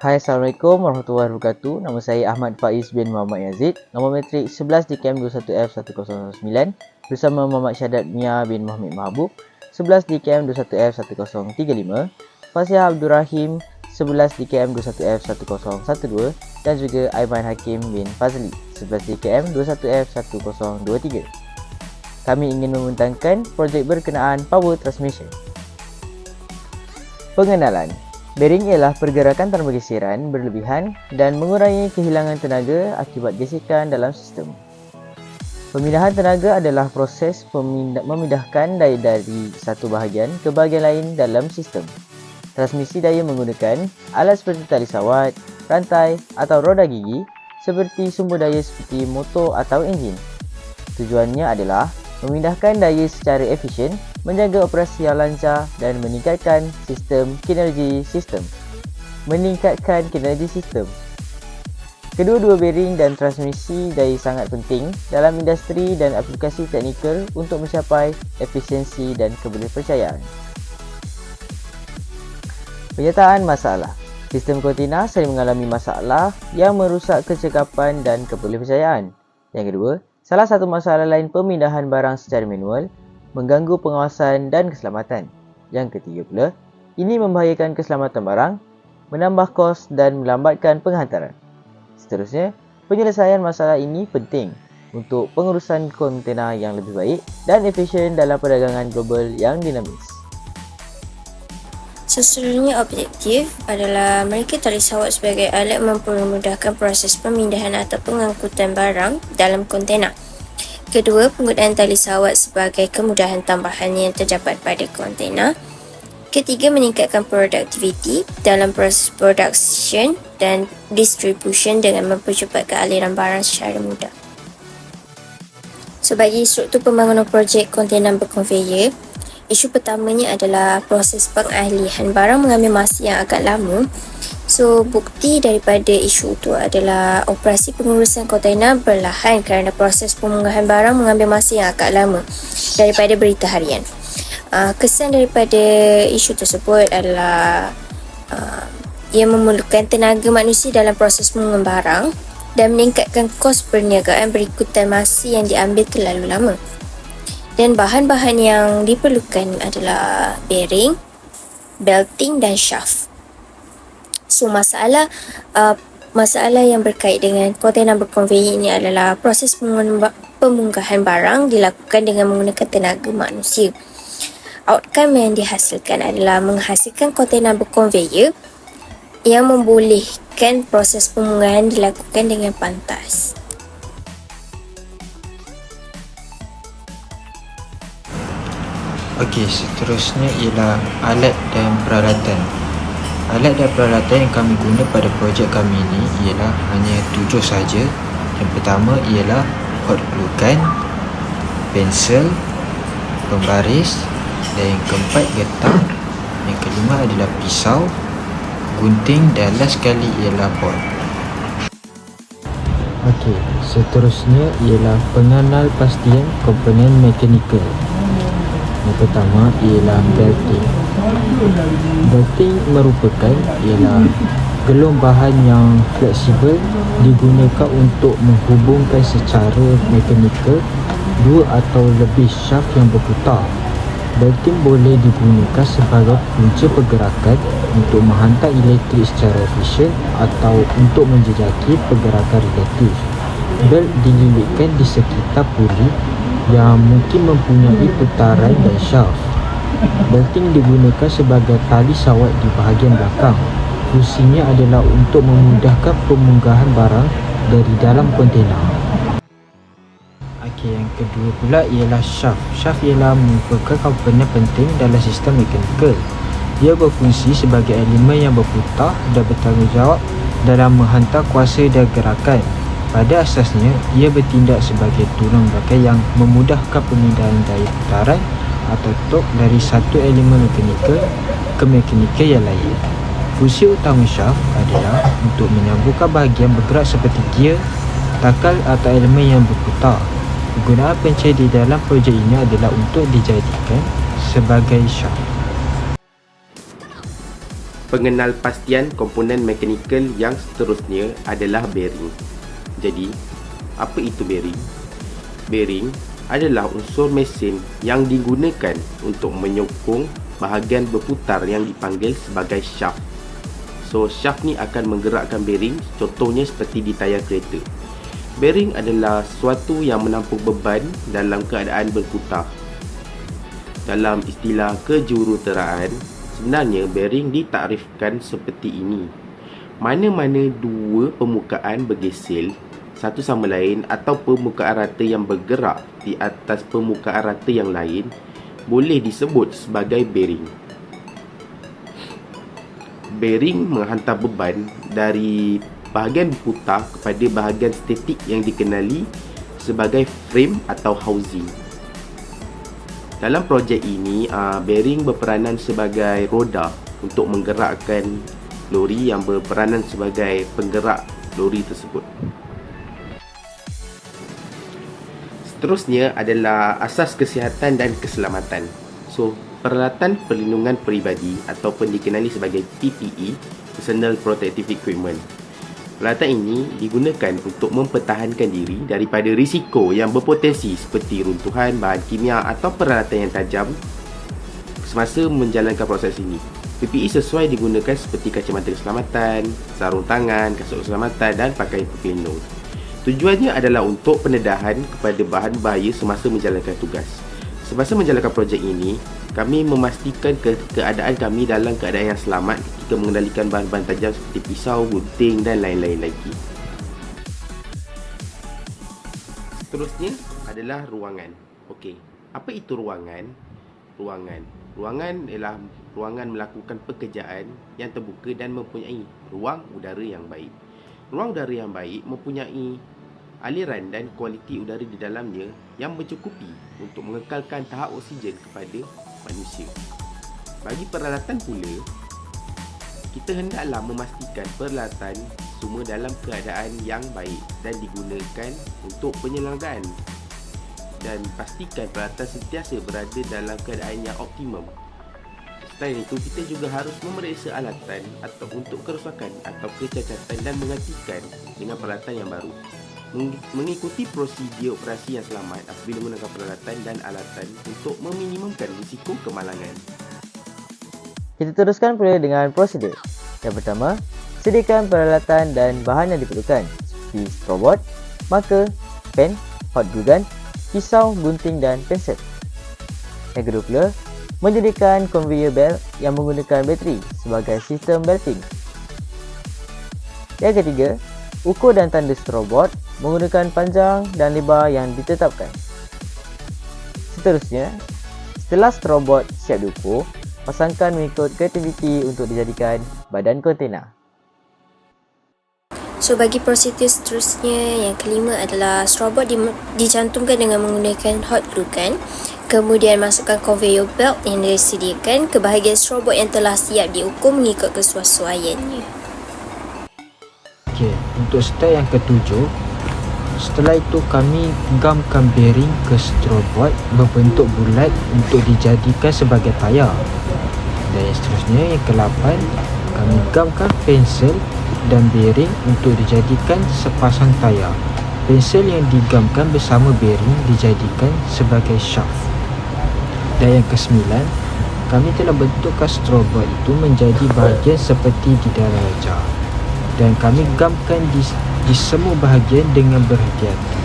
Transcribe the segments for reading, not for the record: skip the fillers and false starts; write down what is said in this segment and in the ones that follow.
Hai, Assalamualaikum warahmatullahi wabarakatuh. Nama saya Ahmad Faiz bin Muhammad Yazid. Nombor metrik 11 DKM 21F1009 bersama Muhammad Syahadat Mia bin Muhammad Mahabub 11 DKM 21F1035, Fasihah Abdul Rahim 11 DKM 21F1012 dan juga Aiman Hakim bin Fazli 11 DKM 21F1023. Kami ingin membentangkan projek berkenaan power transmission. Pengenalan. Bearing ialah pergerakan tanpa geseran berlebihan dan mengurangi kehilangan tenaga akibat gesekan dalam sistem. Pemindahan tenaga adalah proses memindahkan daya dari satu bahagian ke bahagian lain dalam sistem. Transmisi daya menggunakan alat seperti tali sawat, rantai atau roda gigi seperti sumber daya seperti motor atau enjin. Tujuannya adalah memindahkan daya secara efisien, menjaga operasi yang lancar dan meningkatkan kinerja sistem. Kedua-dua bearing dan transmisi daya sangat penting dalam industri dan aplikasi teknikal untuk mencapai efisiensi dan kepercayaan. Penyataan masalah. Sistem kontena sering mengalami masalah yang merosak kecekapan dan kepercayaan. Yang kedua, salah satu masalah lain pemindahan barang secara manual mengganggu pengawasan dan keselamatan. Yang ketiga pula, ini membahayakan keselamatan barang, menambah kos dan melambatkan penghantaran. Seterusnya, penyelesaian masalah ini penting untuk pengurusan kontena yang lebih baik dan efisien dalam perdagangan global yang dinamis. Seterusnya, objektif adalah mereka tali sawat sebagai alat mempermudahkan proses pemindahan atau pengangkutan barang dalam kontena. Kedua, penggunaan tali sawat sebagai kemudahan tambahan yang terdapat pada kontena. Ketiga, meningkatkan produktiviti dalam proses production dan distribution dengan mempercepatkan aliran barang secara mudah. Sebagai struktur pembangunan projek kontena berkonveyor, isu pertamanya adalah proses pengalihan barang mengambil masa yang agak lama. So, bukti daripada isu itu adalah operasi pengurusan kontena berlahan kerana proses pemunggahan barang mengambil masa yang agak lama daripada berita harian. Kesan daripada isu tersebut adalah ia memerlukan tenaga manusia dalam proses pemunggahan barang dan meningkatkan kos perniagaan berikutan masa yang diambil terlalu lama. Dan bahan-bahan yang diperlukan adalah bearing, belting dan shaft. So, masalah yang berkait dengan kontena berkonveyor ini adalah proses pemunggahan barang dilakukan dengan menggunakan tenaga manusia. Outcome yang dihasilkan adalah menghasilkan kontena berkonveyor yang membolehkan proses pemunggahan dilakukan dengan pantas. Okey, seterusnya ialah alat dan peralatan. Alat dan peralatan yang kami guna pada projek kami ini ialah hanya 7 saja. Yang pertama ialah hot glue gun, pensel, pembaris dan yang keempat getah. Yang kelima adalah pisau, gunting dan last sekali ialah bolt. Okey, seterusnya ialah pengenal pastian komponen mekanikal. Yang pertama ialah belting. Belting merupakan gelung bahan yang fleksibel digunakan untuk menghubungkan secara mekanikal dua atau lebih shaft yang berputar. Belting boleh digunakan sebagai punca pergerakan untuk menghantar elektrik secara efisien atau untuk menjejaki pergerakan relatif. Belt dililitkan di sekitar puli yang mungkin mempunyai putaran dan shaft. Belting digunakan sebagai tali sawat di bahagian belakang. Fungsinya adalah untuk memudahkan pemunggahan barang dari dalam kontena. Okey, yang kedua pula ialah shaft. Shaft ialah merupakan komponen penting dalam sistem mekanikal. Ia berfungsi sebagai elemen yang berputar dan bertanggungjawab dalam menghantar kuasa dan gerakan. Pada asasnya, ia bertindak sebagai tulang belakang yang memudahkan pemindahan daya putaran atau torque dari satu elemen mekanikal ke mekanikal yang lain. Fungsi utama shaft adalah untuk menyambungkan bahagian bergerak seperti gear, takal atau elemen yang berputar. Penggunaan pencet di dalam projek ini adalah untuk dijadikan sebagai shaft. Pengenalpastian komponen mekanikal yang seterusnya adalah bearing. Jadi, apa itu bearing? Bearing adalah unsur mesin yang digunakan untuk menyokong bahagian berputar yang dipanggil sebagai shaft. So, shaft ni akan menggerakkan bearing, contohnya seperti di tayar kereta. Bearing adalah sesuatu yang menampung beban dalam keadaan berputar. Dalam istilah kejuruteraan, sebenarnya bearing ditakrifkan seperti ini. Mana-mana dua permukaan bergesel satu sama lain atau permukaan rata yang bergerak di atas permukaan rata yang lain boleh disebut sebagai bearing. Bearing menghantar beban dari bahagian berputar kepada bahagian statik yang dikenali sebagai frame atau housing. Dalam projek ini, bearing berperanan sebagai roda untuk menggerakkan lori yang berperanan sebagai penggerak lori tersebut. Seterusnya adalah asas kesihatan dan keselamatan. So, peralatan perlindungan peribadi ataupun dikenali sebagai PPE, Personal Protective Equipment. Peralatan ini digunakan untuk mempertahankan diri daripada risiko yang berpotensi seperti runtuhan bahan kimia atau peralatan yang tajam semasa menjalankan proses ini. PPE sesuai digunakan seperti kacamata keselamatan, sarung tangan, kasut keselamatan dan pakaian pelindung. Tujuannya adalah untuk pendedahan kepada bahan bahaya semasa menjalankan tugas. Semasa menjalankan projek ini, kami memastikan keadaan kami dalam keadaan yang selamat ketika mengendalikan bahan-bahan tajam seperti pisau, gunting dan lain-lain lagi. Seterusnya adalah ruangan. Okey, apa itu ruangan? Ruangan ialah ruangan melakukan pekerjaan yang terbuka dan mempunyai ruang udara yang baik. Ruang udara yang baik mempunyai aliran dan kualiti udara di dalamnya yang mencukupi untuk mengekalkan tahap oksigen kepada manusia. Bagi peralatan pula, kita hendaklah memastikan peralatan semua dalam keadaan yang baik dan digunakan untuk penyelenggaraan, dan pastikan peralatan sentiasa berada dalam keadaan yang optimum. Selain itu, kita juga harus memeriksa alatan atau untuk kerosakan atau kecacatan dan menggantikan dengan peralatan yang baru. Mengikuti prosedur operasi yang selamat apabila menggunakan peralatan dan alatan untuk meminimumkan risiko kemalangan. Kita teruskan pula dengan prosedur. Yang pertama, sediakan peralatan dan bahan yang diperlukan seperti strobot, marker, pen, hot glue gun, pisau, gunting dan pensel. Yang kedua pula, menyediakan conveyor belt yang menggunakan bateri sebagai sistem belting. Yang ketiga, ukur dan tanda strobot menggunakan panjang dan lebar yang ditetapkan. Seterusnya, setelah strobot siap diukur, pasangkan mengikut kreativiti untuk dijadikan badan kontena. So, bagi prosedur seterusnya, yang kelima adalah strobot dicantumkan dengan menggunakan hot glue gun. Kemudian masukkan conveyor belt yang disediakan ke bahagian strobot yang telah siap diukur mengikut kesesuaiannya. Okey, untuk step yang ketujuh, setelah itu kami gamkan bearing ke strobot berbentuk bulat untuk dijadikan sebagai tayar. Dan yang seterusnya, yang ke-8, kami gamkan pensel dan bearing untuk dijadikan sepasang tayar. Pensel yang digamkan bersama bearing dijadikan sebagai shaft. Dan yang ke-9, kami telah bentukkan strobot itu menjadi bahagian seperti di dalam raja. Dan kami gamkan di semua bahagian dengan berhati-hati.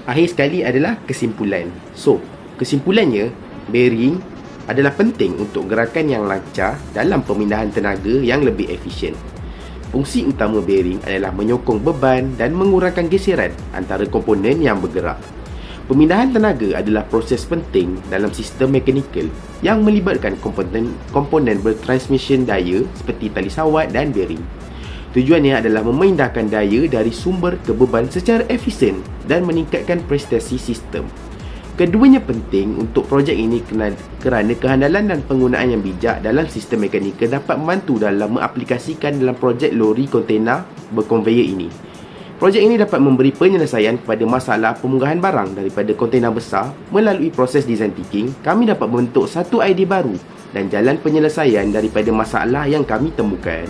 Akhir sekali adalah kesimpulan. So, kesimpulannya, bearing adalah penting untuk gerakan yang lancar dalam pemindahan tenaga yang lebih efisien. Fungsi utama bearing adalah menyokong beban dan mengurangkan geseran antara komponen yang bergerak. Pemindahan tenaga adalah proses penting dalam sistem mekanikal yang melibatkan komponen bertransmission daya seperti tali sawat dan bearing. Tujuannya adalah memindahkan daya dari sumber ke beban secara efisien dan meningkatkan prestasi sistem. Keduanya penting untuk projek ini kerana kehandalan dan penggunaan yang bijak dalam sistem mekanikal dapat membantu dalam mengaplikasikan dalam projek lori kontena berkonveyor ini. Projek ini dapat memberi penyelesaian kepada masalah pemunggahan barang daripada kontena besar. Melalui proses design thinking, kami dapat membentuk satu idea baru dan jalan penyelesaian daripada masalah yang kami temukan.